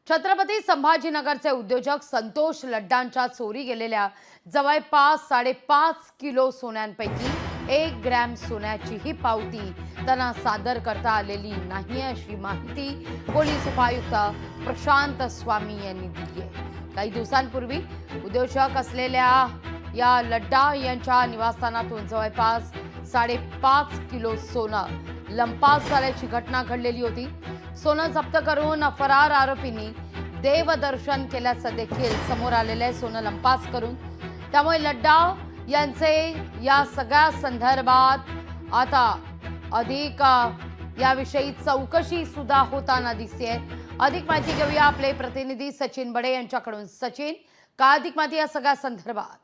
छत्रपती संभाजीनगरचे उद्योजक संतोष लड्डांच्या चोरी गेलेल्या जवळपास 5.5 किलो सोन्यांपैकी 1 ग्रॅम सोन्याचीही पावती त्यांना सादर करता आलेली नाही अशी माहिती पोलीस उपायुक्त प्रशांत स्वामी यांनी दिली आहे। काही दिवसांपूर्वी उद्योजक असलेल्या या लड्डा यांच्या निवासस्थानातून जवळपास 5.5 किलो सोनं लंपास झाल्याची घटना घडलेली होती। सोनं जप्त करून फरार आरोपींनी देवदर्शन केल्याचं देखील समोर आलेलं आहे। सोनं लंपास करून त्यामुळे लड्डा यांचे या सगळ्या संदर्भात आता अधिक याविषयी चौकशी सुद्धा होताना दिसते। अधिक माहिती घेऊया आपले प्रतिनिधी सचिन बडे यांच्याकडून। सचिन, काय अधिक माहिती या सगळ्या संदर्भात?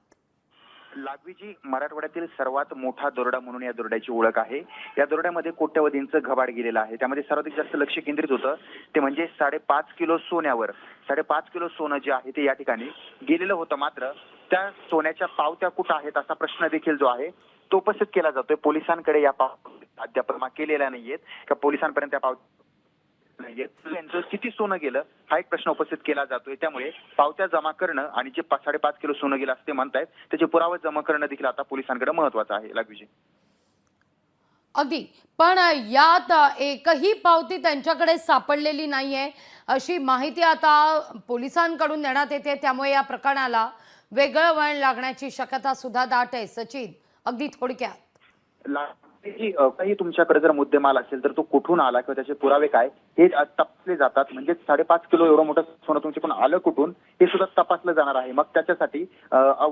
लागवीजी मराठवाड्यातील सर्वात मोठा दरोडा म्हणून या दरोड्याची ओळख आहे। या दरोड्यामध्ये कोट्यवधींचं घबाड गेलेलं आहे। त्यामध्ये सर्वाधिक जास्त लक्ष केंद्रित होतं ते म्हणजे 5.5 किलो सोन्यावर। 5.5 किलो सोनं जे आहे ते या ठिकाणी गेलेलं होतं। मात्र त्या सोन्याच्या पावत्या कुठं आहेत असा प्रश्न देखील जो आहे तो उपस्थित केला जातोय। पोलिसांकडे या पावत्या अद्याप जमा केलेल्या नाहीयेत का पोलिसांपर्यंत त्या पावत्या यांचं किती सोनं गेलं हा एक प्रश्न उपस्थित केला जातोय। त्यामुळे पावत्या जमा करणं आणि जे 5.5 किलो सोनं गेलं असते म्हणतायत त्याचे पुरावे जमा करणं देखील आता पोलिसांकडे महत्त्वाचं आहे। लागवीजी अगदी, पण यात एकही पावती त्यांच्याकडे सापडलेली नाहीये अशी माहिती आता पोलिसांकडून देण्यात येते। त्यामुळे या प्रकरणाला वेगळं वळण लागण्याची शक्यता सुद्धा दाट आहे। सचिन, अगदी थोडक्यात काही तुमच्याकडे जर मुद्देमाल असेल तर तो कुठून आला किंवा त्याचे पुरावे काय हे तपासले जातात। म्हणजे 5.5 किलो एवढं मोठं सोनं तुमच्याकडून आलं कुठून हे सुद्धा तपासलं जाणार आहे। मग त्याच्यासाठी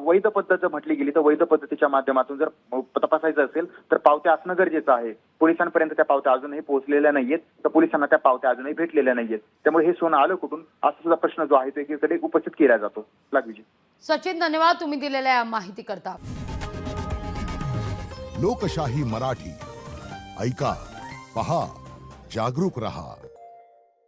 वैध पद्धत म्हटली गेली तर वैध पद्धतीच्या माध्यमातून जर तपासायचं असेल तर पावत्या असणं गरजेचं आहे। पोलिसांपर्यंत त्या पावत्या अजूनही पोहोचलेल्या नाहीयेत तर पोलिसांना त्या पावत्या अजूनही भेटलेल्या नाहीयेत। त्यामुळे हे सोनं आलं कुठून असा सुद्धा प्रश्न जो आहे तो एकीकडे उपस्थित केला जातो। लागवीजी सचिन, धन्यवाद तुम्ही दिलेल्या माहिती करता। लोकशाही मराठी ऐका, पहा, जागरूक रहा।